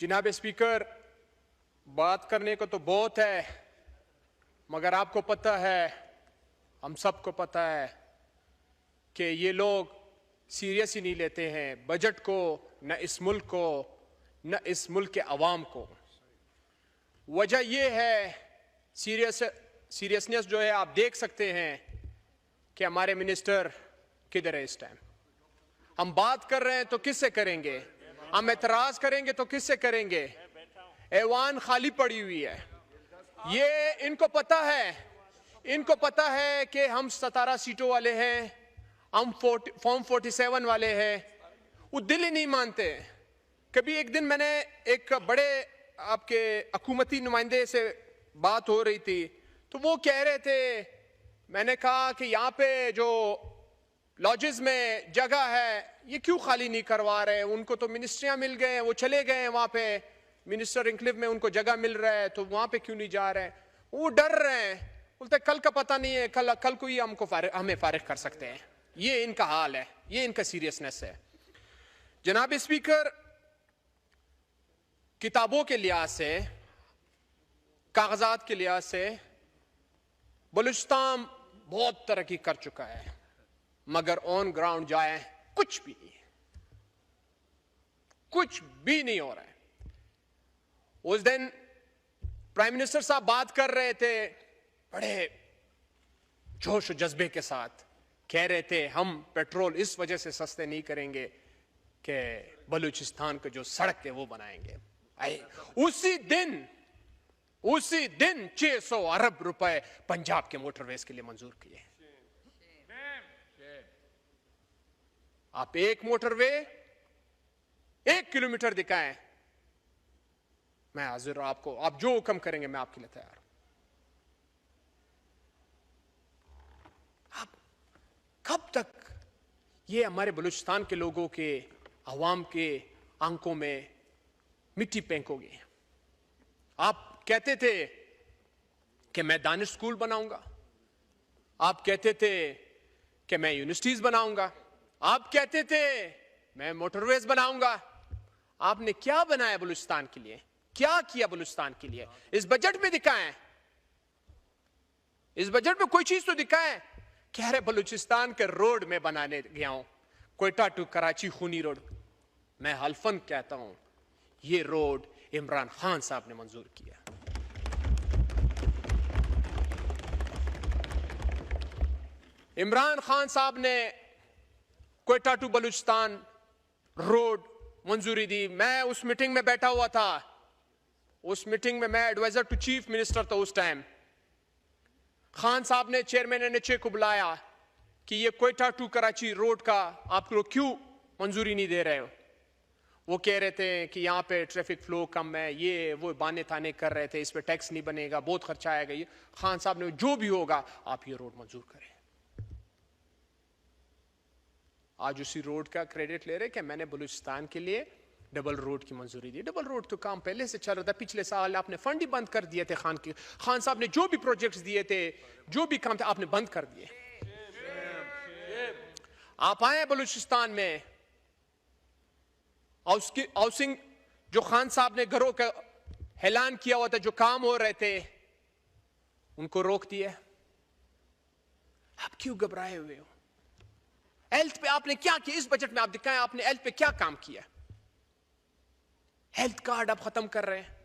जनाब स्पीकर, बात करने को तो बहुत है, मगर आपको पता है, हम सबको पता है कि ये लोग सीरियस ही नहीं लेते हैं बजट को, न इस मुल्क को, न इस मुल्क के अवाम को। वजह यह है, सीरियसनेस जो है, आप देख सकते हैं कि हमारे मिनिस्टर किधर है इस टाइम। हम बात कर रहे हैं तो किससे करेंगे, हम एतराज करेंगे तो किससे करेंगे। ऐवान खाली पड़ी हुई है। ये इनको पता है कि हम 17 सीटों वाले हैं, हम फॉर्म 47 वाले हैं। वो दिल ही नहीं मानते। कभी एक दिन मैंने एक बड़े आपके हुकूमती नुमाइंदे से बात हो रही थी, तो वो कह रहे थे, मैंने कहा कि यहाँ पे जो लॉजेस में जगह है, ये क्यों खाली नहीं करवा रहे। उनको तो मिनिस्ट्रियां मिल गए हैं, वो चले गए हैं वहां पे, मिनिस्टर इंक्लेव में उनको जगह मिल रहा है, तो वहां पे क्यों नहीं जा रहे हैं। वो डर रहे हैं, बोलते कल का पता नहीं है, कल को ही हमें फारिग कर सकते हैं। ये इनका हाल है, ये इनका सीरियसनेस है। जनाब स्पीकर, किताबों के लिहाज से, कागजात के लिहाज से बलूचिस्तान बहुत तरक्की कर चुका है, मगर ऑन ग्राउंड जाए कुछ भी नहीं है, कुछ भी नहीं हो रहा है। उस दिन प्राइम मिनिस्टर साहब बात कर रहे थे बड़े जोश और जज्बे के साथ, कह रहे थे हम पेट्रोल इस वजह से सस्ते नहीं करेंगे कि बलूचिस्तान के जो सड़क है वो बनाएंगे। उसी दिन 600 अरब रुपए पंजाब के मोटरवेज के लिए मंजूर किए। आप एक मोटरवे 1 किलोमीटर दिखाएं, मैं हाजिर हूं आपको, आप जो हुक्म करेंगे मैं आपके लिए तैयार हूं। आप कब तक ये हमारे बलूचिस्तान के लोगों के, अवाम के आंखों में मिट्टी फेंकोगे। आप कहते थे कि मैं दानिश स्कूल बनाऊंगा, आप कहते थे कि मैं यूनिवर्सिटीज बनाऊंगा, आप कहते थे मैं मोटरवेज बनाऊंगा। आपने क्या बनाया बलूचिस्तान के लिए, क्या किया बलूचिस्तान के लिए। इस बजट में दिखाएं, इस बजट में कोई चीज तो दिखाएं। कह रहे बलूचिस्तान के रोड में बनाने गया हूं, कोयटा टू कराची खूनी रोड। मैं हल्फन कहता हूं, ये रोड इमरान खान साहब ने मंजूर किया। इमरान खान साहब ने कोयटा टू बलूचिस्तान रोड मंजूरी दी। मैं उस मीटिंग में बैठा हुआ था, उस मीटिंग में मैं एडवाइजर टू चीफ मिनिस्टर था उस टाइम। खान साहब ने चेयरमैन NHA को बुलाया कि ये कोयटा टू कराची रोड का आप लोग क्यों मंजूरी नहीं दे रहे हो। वो कह रहे थे कि यहाँ पे ट्रैफिक फ्लो कम है, ये वो बाने ताने कर रहे थे, इस पे टैक्स नहीं बनेगा, बहुत खर्चा आएगा। ये खान साहब ने जो भी होगा आप ये रोड मंजूर करें। आज उसी रोड का क्रेडिट ले रहे कि मैंने बलूचिस्तान के लिए डबल रोड की मंजूरी दी। डबल रोड तो काम पहले से चल रहा था, पिछले साल आपने फंड ही बंद कर दिए थे। खान साहब ने जो भी प्रोजेक्ट्स दिए थे, जो भी काम थे, आपने बंद कर दिए। आप आए बलूचिस्तान में, हाउसिंग जो खान साहब ने घरों का ऐलान किया हुआ था, जो काम हो रहे थे, उनको रोक दिया। आप क्यों घबराए हुए हो। हेल्थ पे आपने क्या किया इस बजट में, आप दिखाएं आपने हेल्थ पे क्या काम किया। हेल्थ कार्ड आप खत्म कर रहे हैं,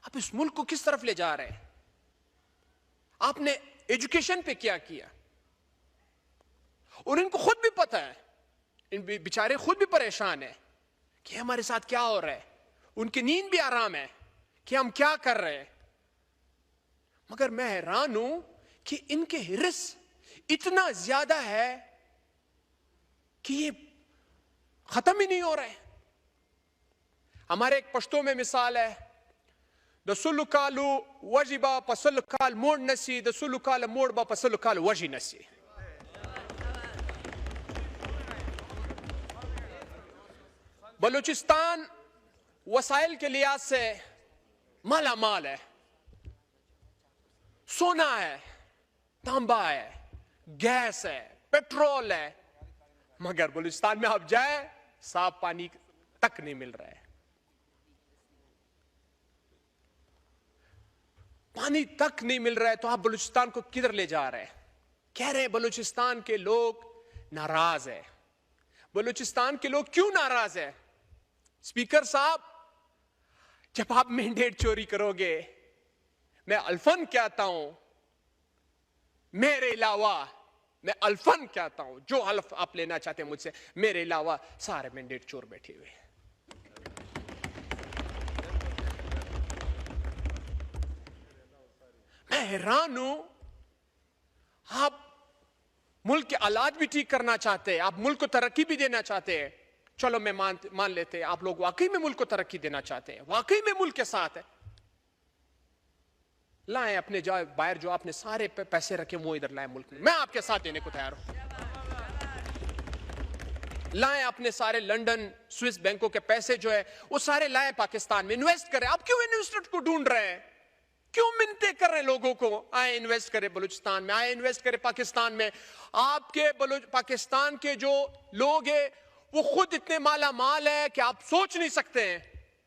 आप इस मुल्क को किस तरफ ले जा रहे हैं। आपने एजुकेशन पे क्या किया। और इनको खुद भी पता है, इन बेचारे खुद भी परेशान है कि हमारे साथ क्या हो रहा है। उनकी नींद भी आराम है कि हम क्या कर रहे हैं। मगर मैं हैरान हूं कि इनके हिर्स इतना ज्यादा है कि ये खत्म ही नहीं हो रहा है। हमारे एक पश्तो में मिसाल है, दसुलुकालू वजिबा पसलुकाल मोड़ नसी, दसुलुकाल मोड़बा पसलुकाल वजी नसी। बलूचिस्तान वसाइल के लिहाज से माला माल है, सोना है, तांबा है, गैस है, पेट्रोल है, मगर बलूचिस्तान में आप जाए साफ पानी तक नहीं मिल रहा है। पानी तक नहीं मिल रहा है तो आप बलूचिस्तान को किधर ले जा रहे हैं? कह रहे हैं बलूचिस्तान के लोग नाराज है। बलूचिस्तान के लोग क्यों नाराज है? स्पीकर साहब, जब आप मैंडेट चोरी करोगे, मैं अल्फन कहता हूं, मेरे अलावा मैं अल्फन कहता हूं, जो हल्फ आप लेना चाहते हैं मुझसे, मेरे अलावा सारे मैंडेट चोर बैठे हुए हैं। मैं हैरान हूं, आप मुल्क के हालात भी ठीक करना चाहते हैं, आप मुल्क को तरक्की भी देना चाहते हैं। चलो मैं मान लेते हैं आप लोग वाकई में मुल्क को तरक्की देना चाहते हैं, वाकई में मुल्क के साथ है। लाएं अपने बाहर जो आपने सारे पैसे रखे वो इधर लाएं मुल्क में, मैं आपके साथ देने को तैयार हूं। लाएं अपने सारे लंदन स्विस बैंकों के पैसे जो है वो सारे लाएं पाकिस्तान में, इन्वेस्ट करें। आप क्यों इन्वेस्टर को ढूंढ रहे हैं? क्यों मिन्नतें कर रहे हैं लोगों को? आए इन्वेस्ट करें बलूचिस्तान में, आए इन्वेस्ट करें पाकिस्तान में। आपके पाकिस्तान के जो लोग हैं वो खुद इतने माला माल है कि आप सोच नहीं सकते हैं।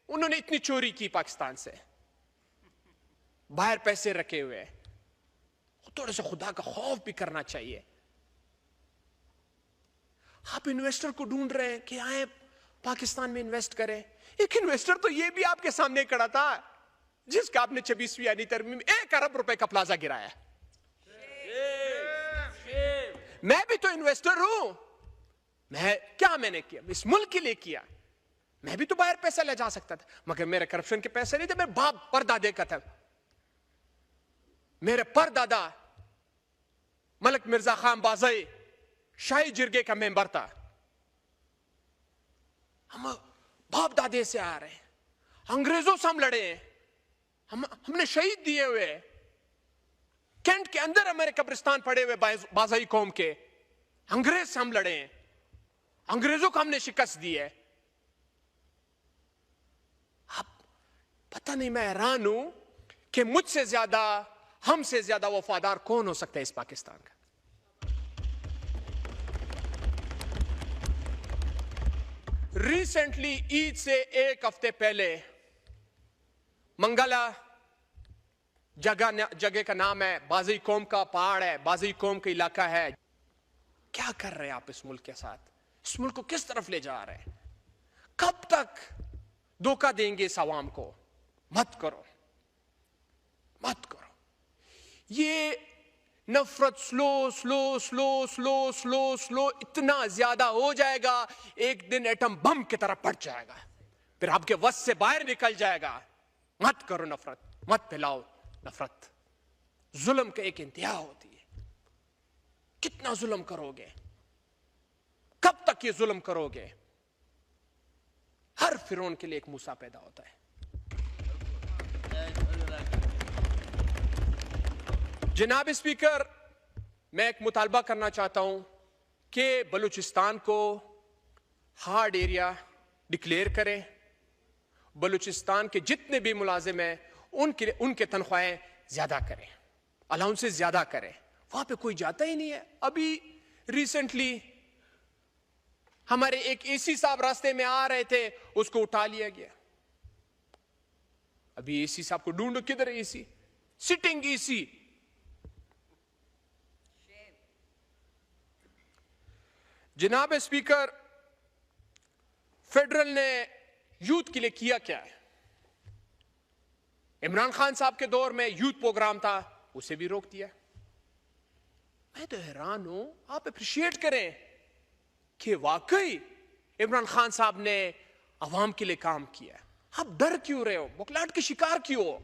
उन्होंने इतनी चोरी की पाकिस्तान से, बाहर पैसे रखे हुए हैं। थोड़े से खुदा का खौफ भी करना चाहिए। आप इन्वेस्टर को ढूंढ रहे हैं कि आए पाकिस्तान में इन्वेस्ट करें। एक इन्वेस्टर तो ये भी आपके सामने खड़ा था जिसका आपने 26वीं यानी तरमीम 1 अरब रुपए का प्लाजा गिराया। मैं भी तो इन्वेस्टर हूं। मैंने किया इस मुल्क के लिए किया। मैं भी तो बाहर पैसा ले जा सकता था, मगर मेरे करप्शन के पैसे नहीं थे, मेरे बाप परदादे का था। मेरे परदादा मलिक मिर्जा खान बाज़ई शाही जिरगे का मेंबर था। हम बाप दादे से आ रहे हैं, अंग्रेजों से हम लड़े हैं, हमने शहीद दिए हुए। कैंट के अंदर हमारे कब्रिस्तान पड़े हुए बाज़ई कौम के। अंग्रेज से हम लड़े हैं, अंग्रेजों को हमने शिकस्त दी है। अब पता नहीं, मैं हैरान हूं कि मुझसे ज्यादा, हमसे ज्यादा वफादार कौन हो सकता है इस पाकिस्तान का। रिसेंटली ईद से 1 हफ्ते पहले मंगला जगह का नाम है, बाज़ई कौम का पहाड़ है, बाज़ई कौम का इलाका है। क्या कर रहे हैं आप इस मुल्क के साथ? इस मुल्क को किस तरफ ले जा रहे हैं? कब तक धोखा देंगे इस आवाम को? मत करो, मत करो। ये नफरत slow slow slow slow slow slow इतना ज्यादा हो जाएगा, एक दिन एटम बम की तरह फट जाएगा, फिर आपके वश से बाहर निकल जाएगा। मत करो नफरत, मत फैलाओ नफरत। जुल्म का एक इंतहा होती है। कितना जुल्म करोगे? कब तक ये जुल्म करोगे? हर फिरौन के लिए एक मूसा पैदा होता है। जनाब स्पीकर, मैं एक मुतालबा करना चाहता हूं कि बलूचिस्तान को हार्ड एरिया डिक्लेयर करें। बलूचिस्तान के जितने भी मुलाजिम हैं उनके तनख्वाहें ज्यादा करें, अलाउंसेस ज्यादा करें। वहां पे कोई जाता ही नहीं है। अभी रिसेंटली हमारे एक एसी साहब रास्ते में आ रहे थे, उसको उठा लिया गया। अभी एसी साहब को ढूंढो, किधर है एसी? Sitting AC. जनाब स्पीकर, फेडरल ने यूथ के लिए किया क्या है? इमरान खान साहब के दौर में यूथ प्रोग्राम था, उसे भी रोक दिया। मैं तो हैरान हूं। आप अप्रिशिएट करें कि वाकई इमरान खान साहब ने अवाम के लिए काम किया। आप डर क्यों रहे हो? बुखलाहट के शिकार क्यों हो?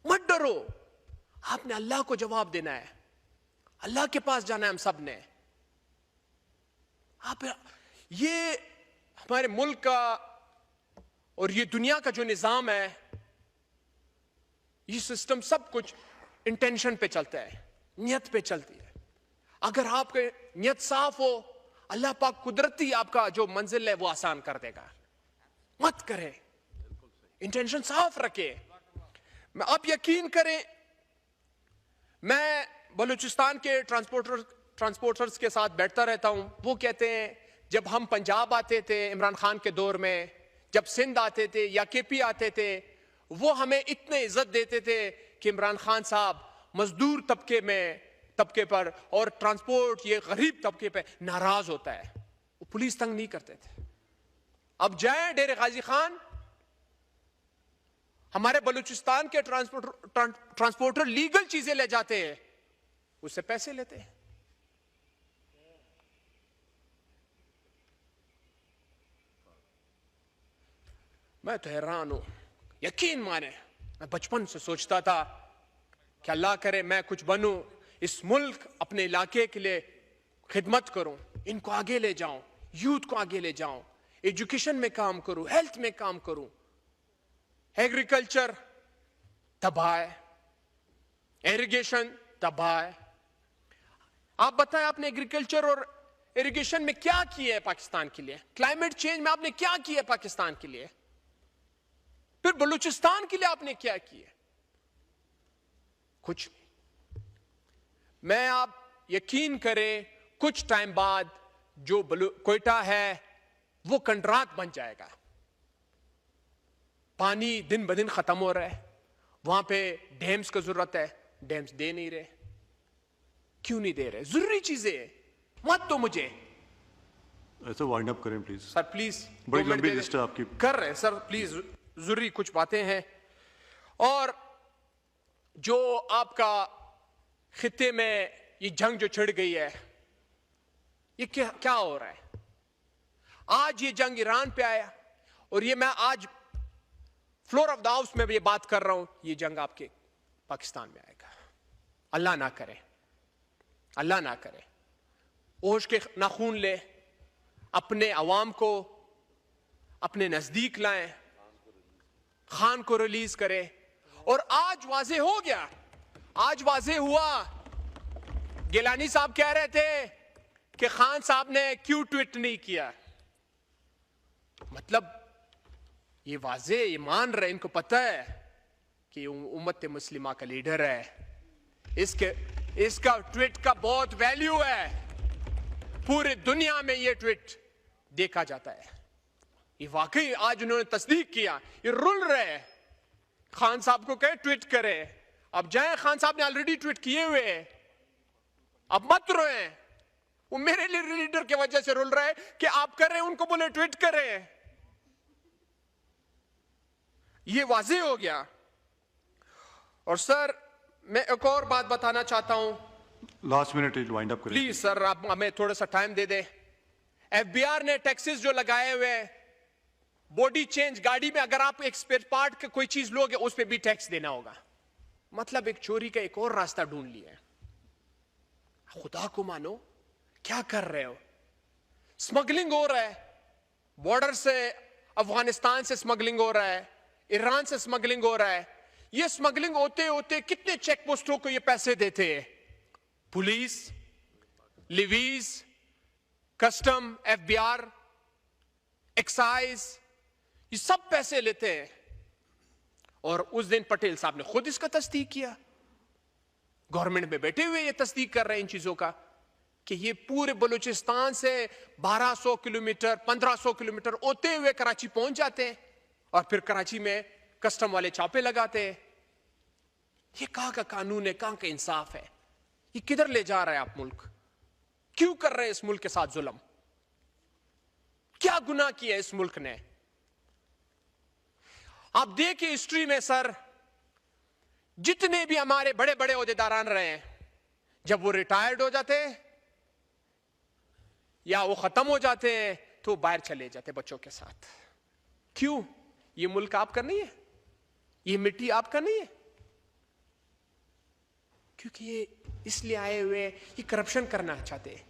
मत डरो। आपने अल्लाह को जवाब देना है, अल्लाह के पास जाना है हम सब ने। आप ये हमारे मुल्क का और ये दुनिया का जो निजाम है, ये सिस्टम सब कुछ इंटेंशन पे चलता है, नियत पे चलती है। अगर आपके नियत साफ हो, अल्लाह पाक कुदरती आपका जो मंजिल है वो आसान कर देगा। मत करें, इंटेंशन साफ रखे। आप यकीन करें, मैं बलूचिस्तान के ट्रांसपोर्टर्स के साथ बैठता रहता हूं। वो कहते हैं जब हम पंजाब आते थे इमरान खान के दौर में, जब सिंध आते थे या केपी आते थे, वो हमें इतने इज्जत देते थे कि इमरान खान साहब मजदूर तबके पर और ट्रांसपोर्ट ये गरीब तबके पे नाराज होता है, वो पुलिस तंग नहीं करते थे। अब जाए डेरे गाजी खान, हमारे बलूचिस्तान के ट्रांसपोर्टर लीगल चीजें ले जाते हैं, उससे पैसे लेते हैं। मैं तो हैरान हूं, यकीन माने मैं बचपन से सोचता था कि अल्लाह करे मैं कुछ बनूं, इस मुल्क अपने इलाके के लिए खिदमत करूं, इनको आगे ले जाऊं, यूथ को आगे ले जाऊं, एजुकेशन में काम करूं, हेल्थ में काम करूं। एग्रीकल्चर तबाह है, इरिगेशन तबाह है। आप बताएं आपने एग्रीकल्चर और इरिगेशन में क्या किया है पाकिस्तान के लिए? क्लाइमेट चेंज में आपने क्या किया है पाकिस्तान के लिए? फिर बलूचिस्तान के लिए आपने क्या किया? कुछ नहीं। मैं आप यकीन करें कुछ टाइम बाद जो कोयटा है वो कंट्राक्ट बन जाएगा। पानी दिन ब दिन खत्म हो रहा है, वहां पे डैम्स की जरूरत है, डैम्स दे नहीं रहे। क्यों नहीं दे रहे? जरूरी चीजें मत तो मुझे ऐसा वाइंड अप करें प्लीज सर, प्लीज। बड़ी लंबी लिस्ट है आपकी। कर रहे हैं सर, प्लीज, जरूरी कुछ बातें हैं। और जो आपका खित्ते में ये जंग जो छिड़ गई है, ये क्या हो रहा है? आज ये जंग ईरान पे आया, और ये मैं आज फ्लोर ऑफ द हाउस में ये बात कर रहा हूं, ये जंग आपके पाकिस्तान में आएगा। अल्लाह ना करे, अल्लाह ना करे। ओश के नाखून ले, अपने अवाम को अपने नजदीक लाएं, खान को रिलीज करे। और आज वाजे हो गया, आज वाजे हुआ, गिलानी साहब कह रहे थे कि खान साहब ने क्यों ट्वीट नहीं किया। मतलब ये वाजे, ये मान रहे, इनको पता है कि उम्मत मुस्लिमा का लीडर है, इसका ट्वीट का बहुत वैल्यू है, पूरी दुनिया में ये ट्वीट देखा जाता है। ये वाकई आज उन्होंने तस्दीक किया, ये रुल रहे। खान साहब को कहे ट्वीट करे, अब जाए, खान साहब ने ऑलरेडी ट्वीट किए हुए, अब मत रोए। वो मेरे लिए लीडर की वजह से रुल रहा है कि आप कर रहे हैं, उनको बोले ट्वीट करें। ये वाज़ेह हो गया। और सर मैं एक और बात बताना चाहता हूं, लास्ट मिनट वाइंड अप करें प्लीज सर, आप हमें थोड़ा सा टाइम दे दे। एफबीआर ने टैक्सेस जो लगाए हुए, बॉडी चेंज, गाड़ी में अगर आप एक स्पेयर पार्ट का कोई चीज लोगे उस पर भी टैक्स देना होगा। मतलब एक चोरी का एक और रास्ता ढूंढ लिया है। खुदा को मानो, क्या कर रहे हो? स्मगलिंग हो रहा है, बॉर्डर से अफगानिस्तान से स्मगलिंग हो रहा है, ईरान से स्मगलिंग हो रहा है। ये स्मगलिंग होते होते कितने चेक पोस्टों को ये पैसे देते हैं? Police, levees, custom, FBR, excise, ये सब पैसे लेते हैं। और उस दिन पटेल साहब ने खुद इसका तस्दीक किया, गवर्नमेंट में बैठे हुए ये तस्दीक कर रहे हैं इन चीजों का, कि ये पूरे बलूचिस्तान से 1200 किलोमीटर 1500 किलोमीटर होते हुए कराची पहुंच जाते हैं, और फिर कराची में कस्टम वाले छापे लगाते हैं। ये कहां का कानून है, कहां का इंसाफ है? ये किधर ले जा रहा है आप मुल्क? क्यों कर रहे हैं इस मुल्क के साथ जुल्म? क्या गुनाह किया इस मुल्क ने? आप देखिए हिस्ट्री में सर, जितने भी हमारे बड़े बड़े ओहदेदारान रहे हैं, जब वो रिटायर्ड हो जाते हैं या वो खत्म हो जाते हैं तो वो बाहर चले जाते बच्चों के साथ। क्यों? ये मुल्क आपका नहीं है, ये मिट्टी आपका नहीं है। क्योंकि ये इसलिए आए हुए, ये करप्शन करना चाहते हैं,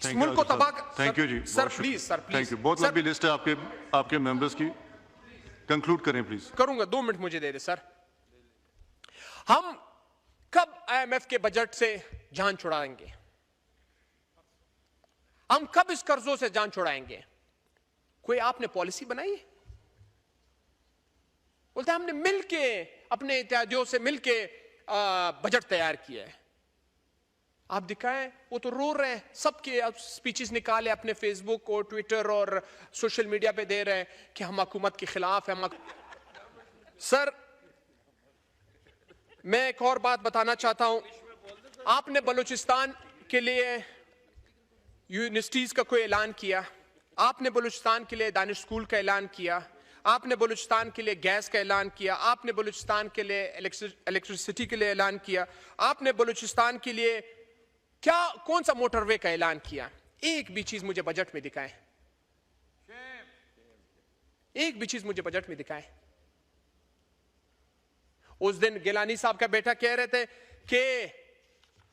इस मुल्क को तबाह। थैंक यू जी sir, please sir, please. Thank you. बहुत लंबी लिस्ट है आपके मेंबर्स की, कंक्लूड करें प्लीज। करूंगा, 2 मिनट मुझे दे दे सर। हम कब आईएमएफ के बजट से जान छुड़ाएंगे? हम कब इस कर्जों से जान छुड़ाएंगे? कोई आपने पॉलिसी बनाई है? बोलते हमने मिलके, अपने इत्यादियों से मिलके बजट तैयार किया है। आप दिखाएं, वो तो रो रहे हैं, सबके स्पीचेस निकाले अपने फेसबुक और ट्विटर और सोशल मीडिया पे दे रहे हैं कि हम हुकूमत के खिलाफ हैं। सर, मैं एक और बात बताना चाहता हूं। आपने बलूचिस्तान के लिए यूनिवर्सिटीज का कोई ऐलान किया, आपने बलूचिस्तान के लिए दानिश स्कूल का ऐलान किया, आपने बलूचिस्तान के लिए गैस का ऐलान किया, आपने बलूचिस्तान के लिए इलेक्ट्रिसिटी के लिए ऐलान किया, आपने बलूचिस्तान के लिए क्या कौन सा मोटरवे का ऐलान किया? एक भी चीज मुझे बजट में दिखाएं, एक भी चीज मुझे बजट में दिखाएं। उस दिन गिलानी साहब का बेटा कह रहे थे कि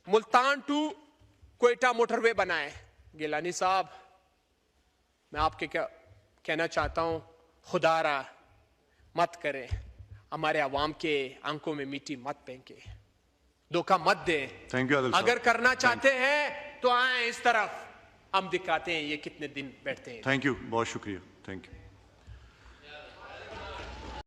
मुल्तान टू क्वेटा मोटरवे बनाए। गिलानी साहब, मैं आपके क्या कहना चाहता हूं, खुदारा मत करें, हमारे अवाम के आंखों में मिट्टी मत फेंके, धोखा मत दें। Thank you. अगर करना चाहते हैं तो आए इस तरफ, हम दिखाते हैं ये कितने दिन बैठते हैं। थैंक यू, बहुत शुक्रिया, थैंक यू।